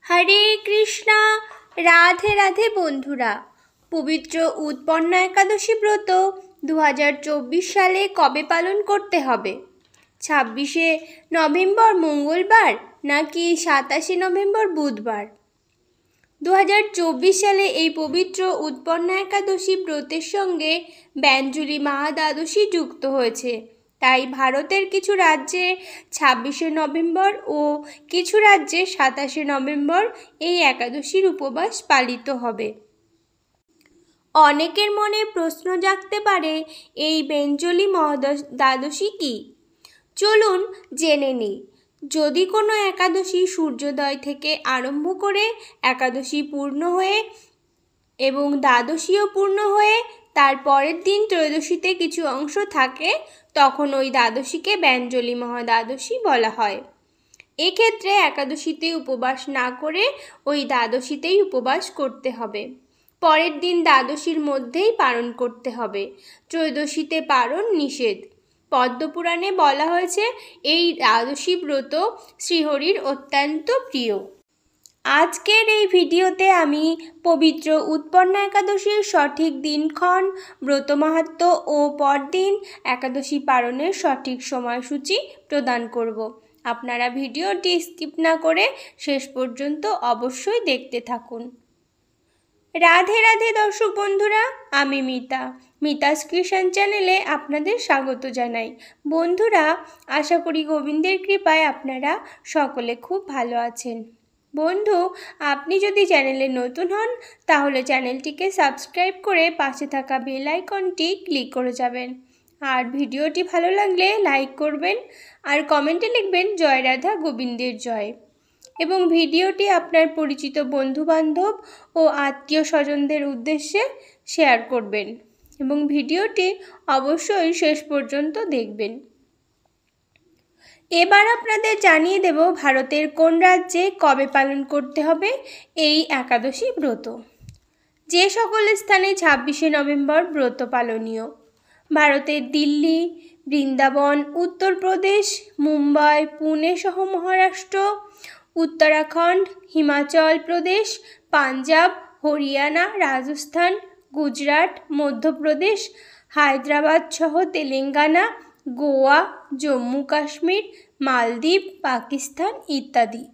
হরে কৃষ্ণা। রাধে রাধে বন্ধুরা। পবিত্র উৎপন্না একাদশী ব্রত 2024 সালে কবে পালন করতে হবে? 26শে নভেম্বর মঙ্গলবার নাকি 27শে নভেম্বর বুধবার? 2024 সালে এই পবিত্র উৎপন্না একাদশী ব্রতের সঙ্গে ব্যঞ্জলি মহাদ্বাদশী যুক্ত হয়েছে। তাই ভারতের কিছু রাজ্যে 26শে নভেম্বর ও কিছু রাজ্যে 27শে নভেম্বর এই একাদশীর উপবাস পালিত হবে। অনেকের মনে প্রশ্ন জাগতে পারে, এই ব্যঞ্জলি মহাদ্বাদশী কি? চলুন জেনে নিই। যদি কোনো একাদশী সূর্যোদয় থেকে আরম্ভ করে একাদশী পূর্ণ হয়ে এবং দ্বাদশীও পূর্ণ হয়ে তার পরের দিন ত্রয়োদশীতে কিছু অংশ থাকে, তখন ওই দ্বাদশীকে ব্যঞ্জলি মহাদ্বাদশী বলা হয়। এক্ষেত্রে একাদশীতে উপবাস না করে ওই দ্বাদশীতেই উপবাস করতে হবে। পরের দিন দ্বাদশীর মধ্যেই পালন করতে হবে। ত্রয়োদশীতে পালন নিষেধ। পদ্মপুরাণে বলা হয়েছে এই দ্বাদশী ব্রত শ্রীহরির অত্যন্ত প্রিয়। আজকের এই ভিডিওতে আমি পবিত্র উৎপন্না একাদশীর সঠিক দিনক্ষণ, ব্রত মাহাত্ম্য ও পরদিন একাদশী পালনের সঠিক সময়সূচি প্রদান করব। আপনারা ভিডিওটি স্কিপ না করে শেষ পর্যন্ত অবশ্যই দেখতে থাকুন। রাধে রাধে দর্শক বন্ধুরা, আমি মিতাস ক্রিয়েশন চ্যানেলে আপনাদের স্বাগত জানাই। বন্ধুরা, আশা করি গোবিন্দের কৃপায় আপনারা সকলে খুব ভালো আছেন। বন্ধু, আপনি যদি চ্যানেলে নতুন হন তাহলে চ্যানেলটিকে সাবস্ক্রাইব করে পাশে থাকা বেল আইকনটি ক্লিক করে যাবেন। আর ভিডিওটি ভালো লাগলে লাইক করবেন আর কমেন্টে লিখবেন জয় রাধা গোবিন্দের জয়। এবং ভিডিওটি আপনার পরিচিত বন্ধুবান্ধব ও আত্মীয় স্বজনদের উদ্দেশ্যে শেয়ার করবেন এবং ভিডিওটি অবশ্যই শেষ পর্যন্ত দেখবেন। এবার আপনাদের জানিয়ে দেব ভারতের কোন রাজ্যে কবে পালন করতে হবে এই একাদশী ব্রত। যে সকল স্থানে 26শে নভেম্বর ব্রত পালনীয়: ভারতের দিল্লি, বৃন্দাবন, উত্তরপ্রদেশ, মুম্বাই, পুনে সহ মহারাষ্ট্র, উত্তরাখণ্ড, হিমাচল প্রদেশ, পাঞ্জাব, হরিয়ানা, রাজস্থান, গুজরাট, মধ্যপ্রদেশ, হায়দ্রাবাদ সহ তেলেঙ্গানা, গোয়া, জম্মু কাশ্মীর, মালদ্বীপ, পাকিস্তান ইত্যাদি।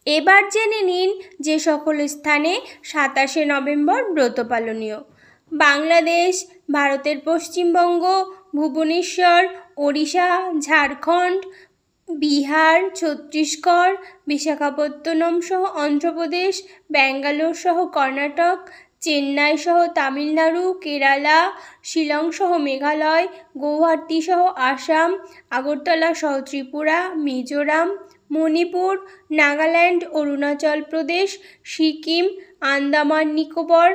এবার জেনে নিন যে সকল স্থানে 27শে নভেম্বর ব্রত পালনীয়: বাংলাদেশ, ভারতের পশ্চিমবঙ্গ, ভুবনেশ্বর, ওড়িশা, ঝাড়খণ্ড, বিহার, ছত্তিশগড়, বিশাখাপত্তনম সহ অন্ধ্রপ্রদেশ, ব্যাঙ্গালোর সহ কর্ণাটক, চেন্নাই সহ তামিলনাড়ু, কেরালা, শিলং সহ মেঘালয়, গৌহাটি সহ আসাম, আগরতলা সহ Tripura, Mizoram, Manipur, Nagaland, Arunachal Pradesh, Sikkim, Andaman Nicobar,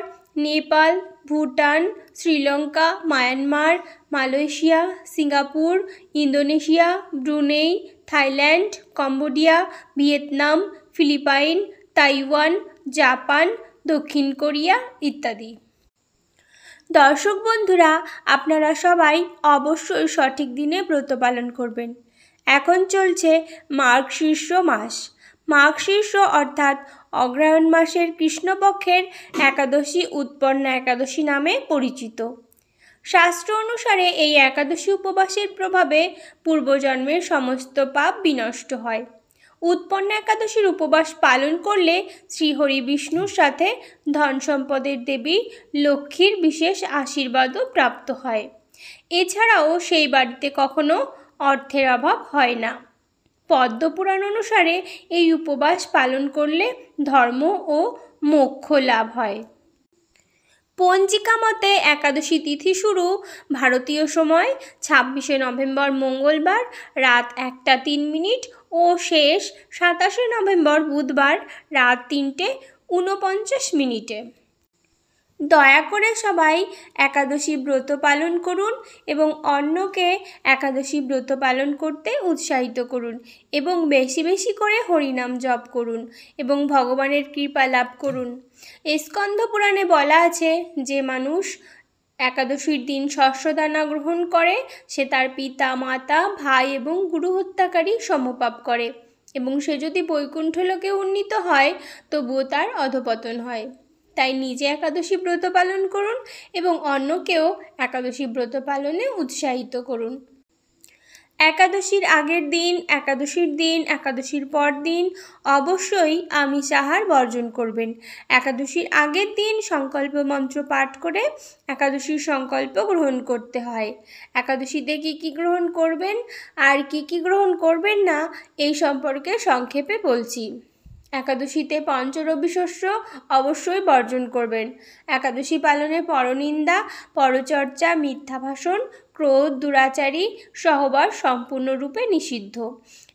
Nepal, Bhutan, Sri Lanka, Myanmar, Malaysia, Singapore, Indonesia, Brunei, Thailand, Cambodia, Vietnam, Philippines, Taiwan, Japan, দক্ষিণ কোরিয়া ইত্যাদি। দর্শক বন্ধুরা, আপনারা সবাই অবশ্যই সঠিক দিনে ব্রত পালন করবেন। এখন চলছে মার্গশীর্ষ মাস। মার্গশীর্ষ অর্থাৎ অগ্রহায়ণ মাসের কৃষ্ণপক্ষের একাদশী উৎপন্না একাদশী নামে পরিচিত। শাস্ত্র অনুসারে এই একাদশী উপবাসের প্রভাবে পূর্বজন্মের সমস্ত পাপ বিনষ্ট হয়। উৎপন্না একাদশীর উপবাস পালন করলে শ্রীহরি বিষ্ণুর সাথে ধন সম্পদের দেবী লক্ষ্মীর বিশেষ আশীর্বাদও প্রাপ্ত হয়। এছাড়াও সেই বাড়িতে কখনো অর্থের অভাব হয় না। পদ্মপুরাণ অনুসারে এই উপবাস পালন করলে ধর্ম ও মোক্ষ লাভ হয়। পঞ্জিকা মতে একাদশী তিথি শুরু ভারতীয় সময় 26শে নভেম্বর মঙ্গলবার রাত 1টা 3 ও শেষ 27শে নভেম্বর বুধবার রাত 3টে 49। দয়া করে সবাই একাদশী ব্রত পালন করুন এবং অন্যকে একাদশী ব্রত পালন করতে উৎসাহিত করুন এবং বেশি বেশি করে হরিনাম জপ করুন এবং ভগবানের কৃপা লাভ করুন। স্কন্দ পুরাণে বলা আছে, যে মানুষ একাদশীর দিন শস্যদানা গ্রহণ করে সে তার পিতা, মাতা, ভাই এবং গুরু হত্যাকারী সমপাপ করে। এবং সে যদি বৈকুণ্ঠ লোকে উন্নীত হয় তবুও তার অধঃপতন হয়। তাই নিজে একাদশী ব্রত পালন করুন এবং অন্যকেও একাদশী ব্রত পালনে উৎসাহিত করুন। একাদশীর আগের দিন, একাদশীর দিন, একাদশীর পর দিন অবশ্যই আমিষ আহার বর্জন করবেন। একাদশীর আগের দিন সংকল্প মন্ত্র পাঠ করে একাদশীর সংকল্প গ্রহণ করতে হয়। একাদশীতে কী কী গ্রহণ করবেন আর কী কী গ্রহণ করবেন না এই সম্পর্কে সংক্ষেপে বলছি। একাদশীতে পঞ্চরবি শস্য অবশ্যই বর্জন করবেন। একাদশী পালনে পরনিন্দা, পরচর্চা, মিথ্যা ভাষণ, ক্রোধ, দুরাচারী সহবাস সম্পূর্ণরূপে নিষিদ্ধ।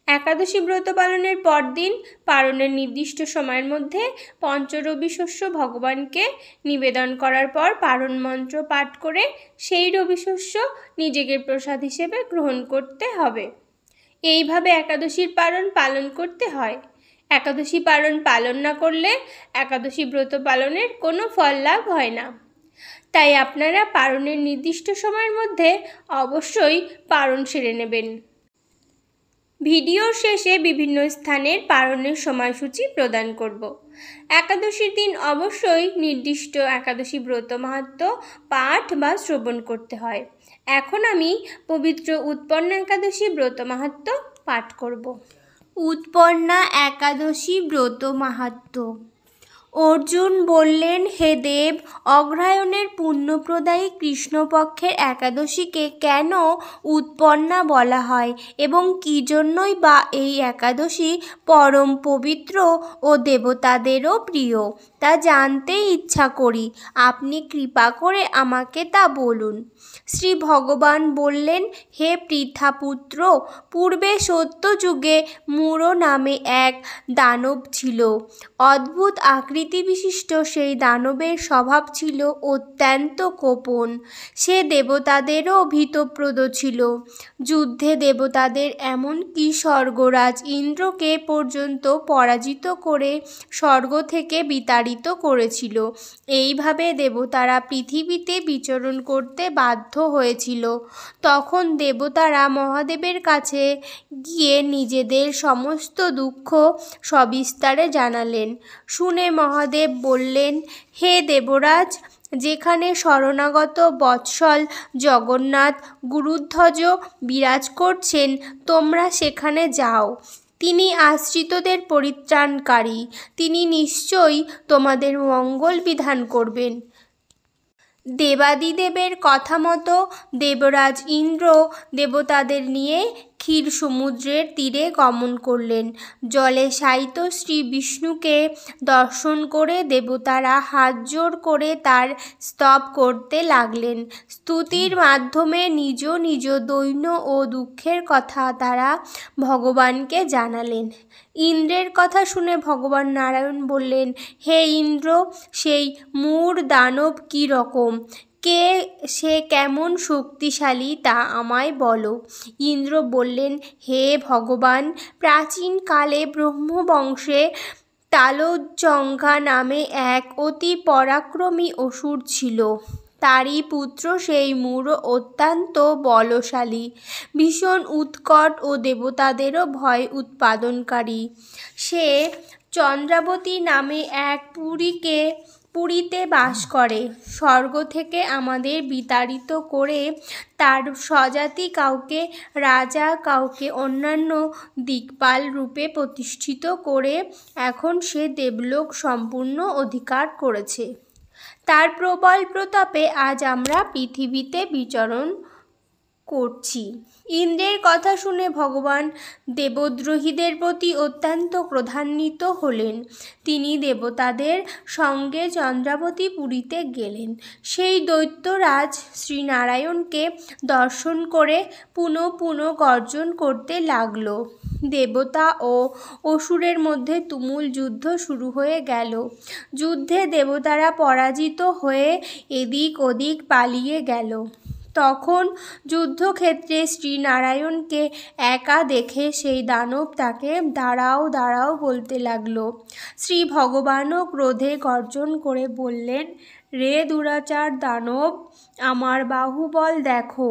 একাদশী ব্রত পালনের পরদিন পালনের নির্দিষ্ট সময়ের মধ্যে পঞ্চরবি শস্য ভগবানকে নিবেদন করার পর পারণ মন্ত্র পাঠ করে সেই রবি শস্য নিজেকে প্রসাদ হিসেবে গ্রহণ করতে হবে। এইভাবে একাদশীর পালন করতে হয়। একাদশী পালন না করলে একাদশী ব্রত পালনের কোনো ফল লাভ হয় না। তাই আপনারা পালনের নির্দিষ্ট সময়ের মধ্যে অবশ্যই পালন সেরে নেবেন। ভিডিওর শেষে বিভিন্ন স্থানের পালনের সময়সূচি প্রদান করব। একাদশীর দিন অবশ্যই নির্দিষ্ট একাদশী ব্রত মাহাত্ম্য পাঠ বা শ্রবণ করতে হয়। এখন আমি পবিত্র উৎপন্না একাদশী ব্রত মাহাত্ম্য পাঠ করব। উৎপন্না একাদশী ব্রত মাহাত্ম্য। অর্জুন বললেন, হে দেব, অগ্রহায়ণের পুণ্যপ্রদায়ী কৃষ্ণপক্ষের একাদশীকে কেন উৎপন্না বলা হয় এবং কী জন্যই বা এই একাদশী পরম পবিত্র ও দেবতাদেরও প্রিয় তা জানতে ইচ্ছা করি। আপনি কৃপা করে আমাকে তা বলুন। শ্রী ভগবান বললেন, হে পৃথাপুত্র, পূর্বে সত্যযুগে মূঢ় নামে এক দানব ছিল। অদ্ভুত আকৃতি বিশিষ্ট সেই দানবের স্বভাব ছিল অত্যন্ত কোপন। সে দেবতাদেরও ভীতপ্রদ ছিল। যুদ্ধে দেবতাদের এমনকি স্বর্গরাজ ইন্দ্রকে পর্যন্ত পরাজিত করে স্বর্গ থেকে বিতাড়িত করেছিল। এইভাবে দেবতারা পৃথিবীতে বিচরণ করতে বাধ্য হয়েছিল। তখন দেবতারা মহাদেবের কাছে গিয়ে নিজেদের সমস্ত দুঃখ সবিস্তারে জানালেন। শুনে মহাদেব বললেন, হে দেবরাজ, যেখানে শরণাগত বৎসল জগন্নাথ গুরুধ্বজ বিরাজ করছেন তোমরা সেখানে যাও। তিনি আশ্রিতদের পরিত্রাণকারী। তিনি নিশ্চয়ই তোমাদের মঙ্গল বিধান করবেন। দেবাদিদেবের কথা মতো দেবরাজ ইন্দ্র দেবতাদের নিয়ে ক্ষীর সমুদ্রের তীরে গমন করলেন। জলে শায়িত শ্রী বিষ্ণুকে দর্শন করে দেবতারা হাত জোড় করে তার স্তব করতে লাগলেন। স্তুতির মাধ্যমে নিজ নিজ দৈন্য ও দুঃখের কথা তারা ভগবানকে জানালেন। ইন্দ্রের কথা শুনে ভগবান নারায়ণ বললেন, হে ইন্দ্র, সেই মূঢ় দানব কী রকম, সে কেমন শক্তিশালী তা আমায় বলো। ইন্দ্র বললেন, হে ভগবান, প্রাচীনকালে ব্রহ্মবংশে তালোজ্জঙ্ঘা নামে এক অতি পরাক্রমী অসুর ছিল। তারই পুত্র সেই মূঢ় অত্যন্ত বলশালী, ভীষণ উৎকট ও দেবতাদেরও ভয় উৎপাদনকারী। সে চন্দ্রাবতী নামে এক পুরীতে বাস করে। স্বর্গ থেকে আমাদের বিতাড়িত করে তার স্বজাতি কাউকে রাজা, কাউকে অন্যান্য দিকপাল রূপে প্রতিষ্ঠিত করে এখন সে দেবলোক সম্পূর্ণ অধিকার করেছে। তার প্রবল প্রতাপে আজ আমরা পৃথিবীতে বিচরণ করছি। ইন্দ্রের কথা শুনে ভগবান দেবদ্রোহীদের প্রতি অত্যন্ত ক্রোধান্বিত হলেন। তিনি দেবতাদের সঙ্গে চন্দ্রাবতী পুরীতে গেলেন। সেই দৈত্যরাজ শ্রীনারায়ণকে দর্শন করে পুনঃ পুনঃ গর্জন করতে লাগল। দেবতা ও অসুরের মধ্যে তুমুল যুদ্ধ শুরু হয়ে গেল। যুদ্ধে দেবতারা পরাজিত হয়ে এদিক ওদিক পালিয়ে গেল। তখন যুদ্ধক্ষেত্রে শ্রীনারায়ণকে একা দেখে সেই দানব তাকে দাঁড়াও দাঁড়াও বলতে লাগল। শ্রী ভগবানও ক্রোধে গর্জন করে বললেন, রে দুরাচার দানব, আমার বাহুবল দেখো।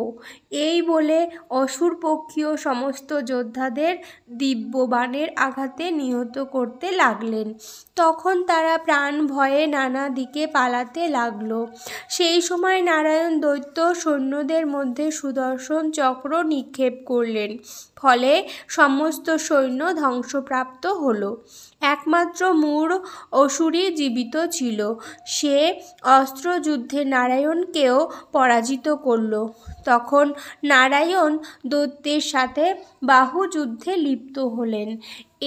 এই বলে অসুরপক্ষীয় সমস্ত যোদ্ধাদের দিব্য বাণের আঘাতে নিহত করতে লাগলেন। তখন তারা প্রাণ ভয়ে নানা দিকে পালাতে লাগল। সেই সময় নারায়ণ দৈত্য সৈন্যদের মধ্যে সুদর্শন চক্র নিক্ষেপ করলেন। ফলে সমস্ত সৈন্য ধ্বংসপ্রাপ্ত হলো। একমাত্র মূঢ় অসুরই জীবিত ছিল। সে অস্ত্রযুদ্ধে নারায়ণকেও পরাজিত করল। তখন নারায়ণ দৈত্যের সাথে বাহুযুদ্ধে লিপ্ত হলেন।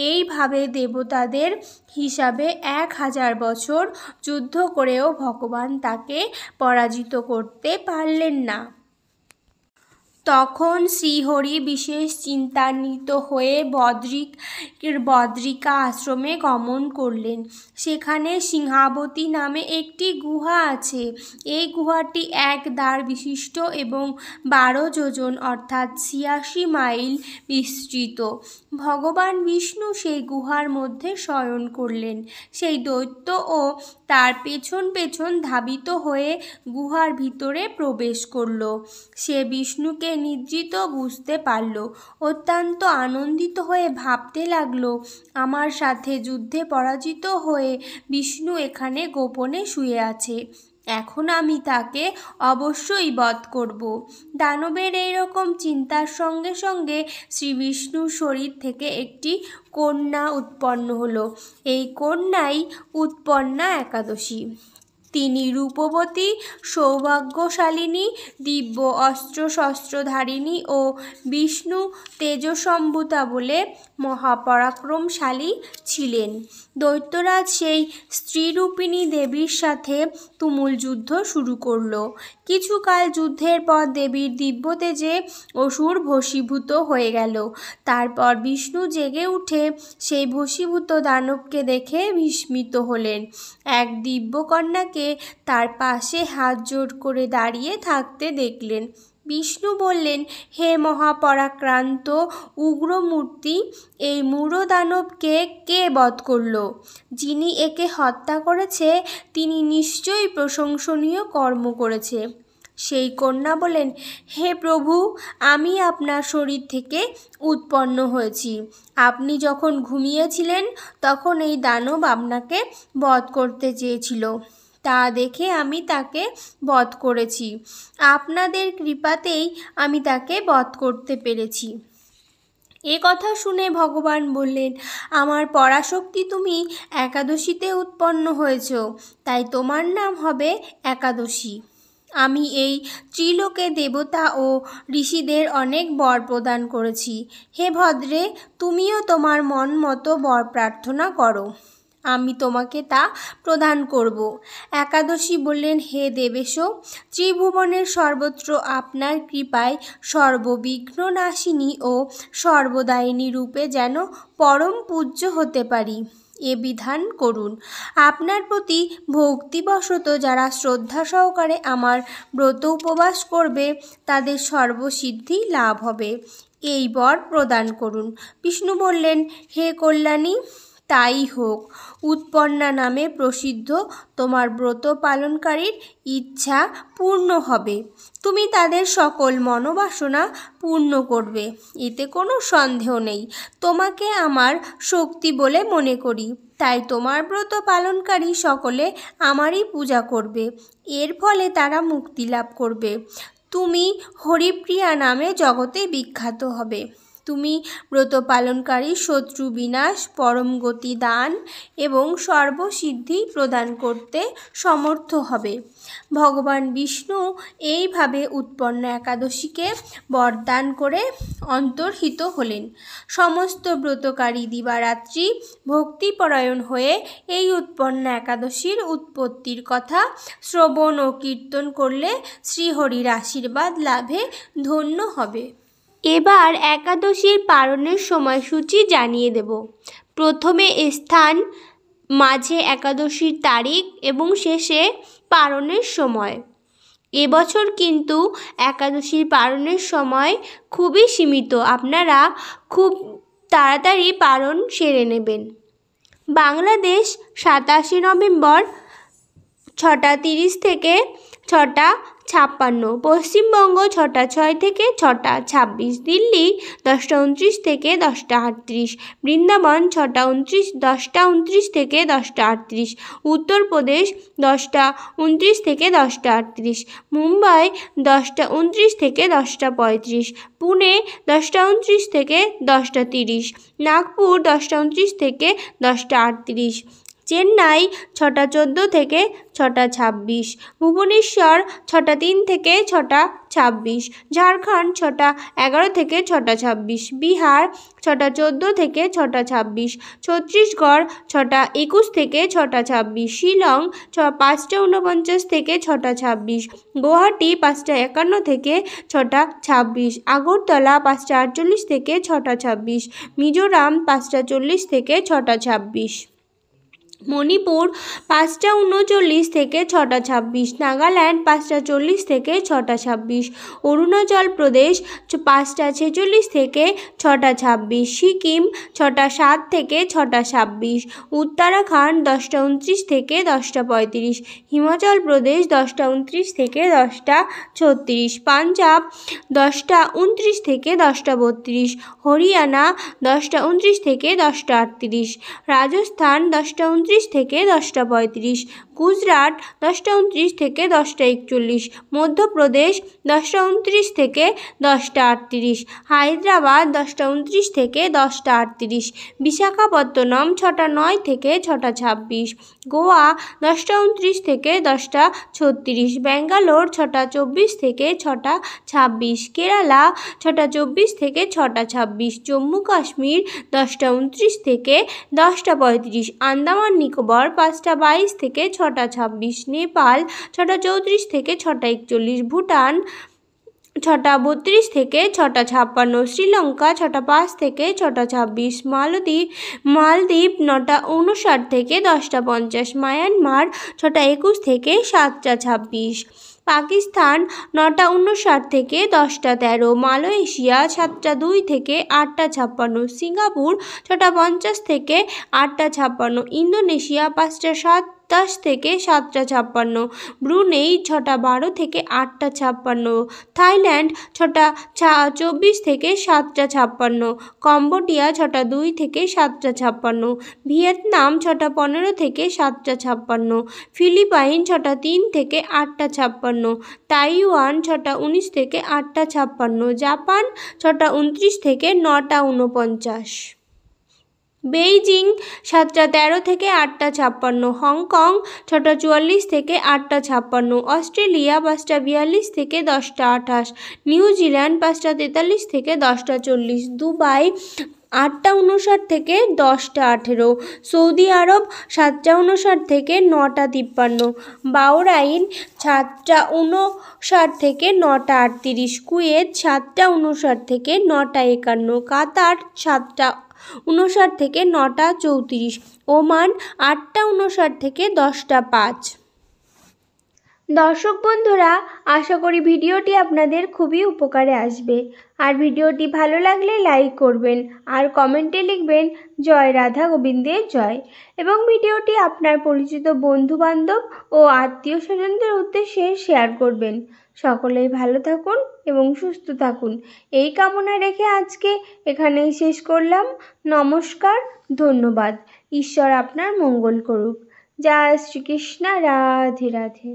এইভাবে দেবতাদের হিসাবে 1000 বছর যুদ্ধ করেও ভগবান তাকে পরাজিত করতে পারলেন না। তখন শ্রীহরি বিশেষ চিন্তান্বিত হয়ে বদ্রিকা আশ্রমে গমন করলেন। সেখানে সিংহাবতী নামে একটি গুহা আছে। এই গুহাটি 1 দ্বার বিশিষ্ট এবং 12 যোজন অর্থাৎ 86 মাইল বিস্তৃত। ভগবান বিষ্ণু সেই গুহার মধ্যে শয়ন করলেন। সেই দৈত্য ও তার পেছন পেছন ধাবিত হয়ে গুহার ভিতরে প্রবেশ করল। সে বিষ্ণুকে নিদ্রিত বুঝতে পারল। অত্যন্ত আনন্দিত হয়ে ভাবতে লাগল, আমার সাথে যুদ্ধে পরাজিত হয়ে বিষ্ণু এখানে গোপনে শুয়ে আছে। এখন আমি তাকে অবশ্যই বধ করব। দানবের এইরকম চিন্তার সঙ্গে সঙ্গে শ্রী বিষ্ণুর শরীর থেকে একটি কন্যা উৎপন্ন হলো। এই কন্যাই উৎপন্না একাদশী। তিনি রূপবতী, সৌভাগ্যশালিনী, দিব্য অস্ত্রশস্ত্রধারিণী ও বিষ্ণু তেজসম্ভূতা বলে মহাপরাক্রমশালী ছিলেন। দৈত্যরাজ সেই স্ত্রীরূপিণী দেবীর সাথে তুমুল যুদ্ধ শুরু করল। কিছুকাল যুদ্ধের পর দেবীর দিব্য তেজে অসুর ভস্মীভূত হয়ে গেল। তারপর বিষ্ণু জেগে উঠে সেই ভস্মীভূত দানবকে দেখে বিস্মিত হলেন। এক দিব্যকন্যাকে তার পাশে হাত জোড় করে দাঁড়িয়ে থাকতে দেখলেন। বিষ্ণু বললেন, হে মহাপরাক্রান্ত উগ্রমূর্তি, এই মূঢ় দানবকে কে বধ করল? যিনি একে হত্যা করেছে তিনি নিশ্চয়ই প্রশংসনীয় কর্ম করেছে। সেই কন্যা বলেন, হে প্রভু, আমি আপনার শরীর থেকে উৎপন্ন হয়েছি। আপনি যখন ঘুমিয়েছিলেন তখন এই দানব আপনাকে বধ করতে চেয়েছিল। তা দেখে আমি তাকে বধ করেছি। আপনাদের কৃপাতেই আমি তাকে বধ করতে পেরেছি। এ কথা শুনে ভগবান বললেন, আমার পরাশক্তি, তুমি একাদশীতে উৎপন্ন হয়েছ, তাই তোমার নাম হবে একাদশী। আমি এই ত্রিলোকে দেবতা ও ঋষিদের অনেক বর প্রদান করেছি। হে ভদ্রে, তুমিও তোমার মন মতো বর প্রার্থনা করো, আমি তোমাকে তা প্রদান করব। একাদশী বললেন, হে দেবেশ, ত্রিভুবনের সর্বত্র আপনার কৃপায় সর্ববিঘ্ন নাশিনী ও সর্বদায়িনী রূপে যেন পরম পূজ্য হতে পারি, এ বিধান করুন। আপনার প্রতি ভক্তিবশত যারা শ্রদ্ধা সহকারে আমার ব্রত উপবাস করবে তাদের সর্বসিদ্ধি লাভ হবে, এই বর প্রদান করুন। বিষ্ণু বললেন, হে কল্যাণী, তাই হোক। উৎপন্না নামে প্রসিদ্ধ তোমার ব্রত পালনকারীর ইচ্ছা পূর্ণ হবে। তুমি তাদের সকল মনোবাসনা পূর্ণ করবে, এতে কোনো সন্দেহ নেই। তোমাকে আমার শক্তি বলে মনে করি, তাই তোমার ব্রত পালনকারী সকলে আমারই পূজা করবে। এর ফলে তারা মুক্তি লাভ করবে। তুমি হরিপ্রিয়া নামে জগতে বিখ্যাত হবে। তুমি ব্রত পালনকারী শত্রু বিনাশ, পরম গতি দান এবং সর্বসিদ্ধি প্রদান করতে সমর্থ হবে। ভগবান বিষ্ণু এইভাবে উৎপন্ন একাদশীকে বরদান করে অন্তর্হিত হলেন। সমস্ত ব্রতকারী দিবারাত্রি ভক্তিপরায়ণ হয়ে এই উৎপন্ন একাদশীর উৎপত্তির কথা শ্রবণ ও কীর্তন করলে শ্রীহরির আশীর্বাদ লাভে ধন্য হবে। এবার একাদশীর পালনের সময়সূচি জানিয়ে দেব। প্রথমে স্থান, মাঝে একাদশীর তারিখ এবং শেষে পালনের সময়। এবছর কিন্তু একাদশীর পালনের সময় খুবই সীমিত, আপনারা খুব তাড়াতাড়ি পালন সেরে নেবেন। বাংলাদেশ 27 নভেম্বর 6টা 30 থেকে 6টা 56, পশ্চিমবঙ্গ 6টা 6 থেকে 6টা 26, দিল্লি 10টা 29 থেকে 10টা 38, বৃন্দাবন 6টা 29 10টা 29 থেকে 10টা 38, উত্তরপ্রদেশ 10টা 29 থেকে 10টা 38, মুম্বাই 10টা 29 থেকে 10টা 35, পুনে 10টা 29 থেকে 10টা 30, নাগপুর 10টা 29 থেকে 10টা 38, চেন্নাই 6টা 14 থেকে 6টা 26, ভুবনেশ্বর 6টা 3 থেকে 6টা 26, ঝাড়খণ্ড 6টা 11 থেকে 6টা 26, বিহার 6টা 14 থেকে 6টা 26, ছত্তিশগড় 6টা 21 থেকে 6টা 26, শিলং 5টা 49 থেকে 6টা 26, গুয়াহাটি 5টা 51 থেকে 6টা 26, আগরতলা 5টা 48 থেকে 6টা 26, মিজোরাম 5টা 40 থেকে 6টা 26, মণিপুর 5টা 39 থেকে 6টা 26, নাগাল্যান্ড 5টা 40 থেকে 6টা 26, অরুণাচল প্রদেশ 5টা 46 থেকে 6টা 26, সিকিম 6টা 7 থেকে 6টা 26, উত্তরাখণ্ড 10টা 29 থেকে 10টা 35, হিমাচল প্রদেশ 10টা 29 থেকে 10টা 36, পাঞ্জাব 10টা 29 থেকে 10টা 32, হরিয়ানা 10টা 29 থেকে 10টা 38, রাজস্থান 10টা 29 থেকে 10টা 35, গুজরাট 10টা 29 থেকে 10টা 41, মধ্যপ্রদেশ 10টা 29 থেকে 10টা 38, হায়দ্রাবাদ 10টা 29 থেকে 10টা 38, বিশাখাপত্তনম 6টা 9 থেকে 6টা 26, গোয়া 10টা 29 থেকে 10টা 36, ব্যাঙ্গালোর 6টা 24 থেকে 6টা 26, কেরালা 6টা 24 থেকে 6টা 26, জম্মু কাশ্মীর 10টা 29 থেকে 10টা 35, আন্দামান নিকোবর 5টা 22 থেকে 6টা 26, নেপাল 6টা 34 থেকে 6টা 41, ভুটান 6টা 32 থেকে 6টা 56, শ্রীলঙ্কা 6টা 5 থেকে 6টা 26, মালদ্বীপ 9টা 59 থেকে 10টা 50, মায়ানমার 6টা 21 থেকে 7টা 26, পাকিস্তান 9টা 59 থেকে 10টা 13, মালয়েশিয়া 7টা 2 থেকে 8টা 56, সিঙ্গাপুর 6টা 50 থেকে 8টা 56, ইন্দোনেশিয়া 5টা 27 থেকে 7টা 56, ব্রুনেই 6টা 12 থেকে 8টা 56, থাইল্যান্ড 6টা 24 থেকে 7টা 56, কম্বোডিয়া 6টা 2 থেকে 7টা 56, ভিয়েতনাম 6টা 15 থেকে 7টা 56, ফিলিপাইন 6টা 3 থেকে 8টা 56, তাইওয়ান 6টা 19 থেকে 8টা 56, জাপান 6টা 29 থেকে 9টা 49, বেইজিং 7টা 13 থেকে 8টা 56, হংকং 6টা 44 থেকে 8টা 56, অস্ট্রেলিয়া 5টা 42 থেকে 10টা 28, নিউজিল্যান্ড 5টা 43 থেকে 10টা 40, দুবাই 8টা 59 থেকে 10টা 18, সৌদি আরব 7টা 59 থেকে 9টা 53, বাহরাইন 7টা 59 থেকে 9টা 38, কুয়েত 7টা 59 থেকে 9টা 51, কাতার 7টা 59 থেকে 9টা 34, ওমান 8টা 59 থেকে 10টা 5। দর্শক বন্ধুরা, আশা করি ভিডিওটি আপনাদের খুবই উপকারে আসবে। আর ভিডিওটি ভালো লাগলে লাইক করবেন আর কমেন্টে লিখবেন জয় রাধা গোবিন্দের জয়, এবং ভিডিওটি আপনার পরিচিত বন্ধুবান্ধব ও আত্মীয় স্বজনদের উদ্দেশ্যে শেয়ার করবেন। সকলেই ভালো থাকুন এবং সুস্থ থাকুন, এই কামনা রেখে আজকে এখানেই শেষ করলাম। নমস্কার, ধন্যবাদ। ঈশ্বর আপনার মঙ্গল করুক। জয় শ্রীকৃষ্ণ, রাধে রাধে।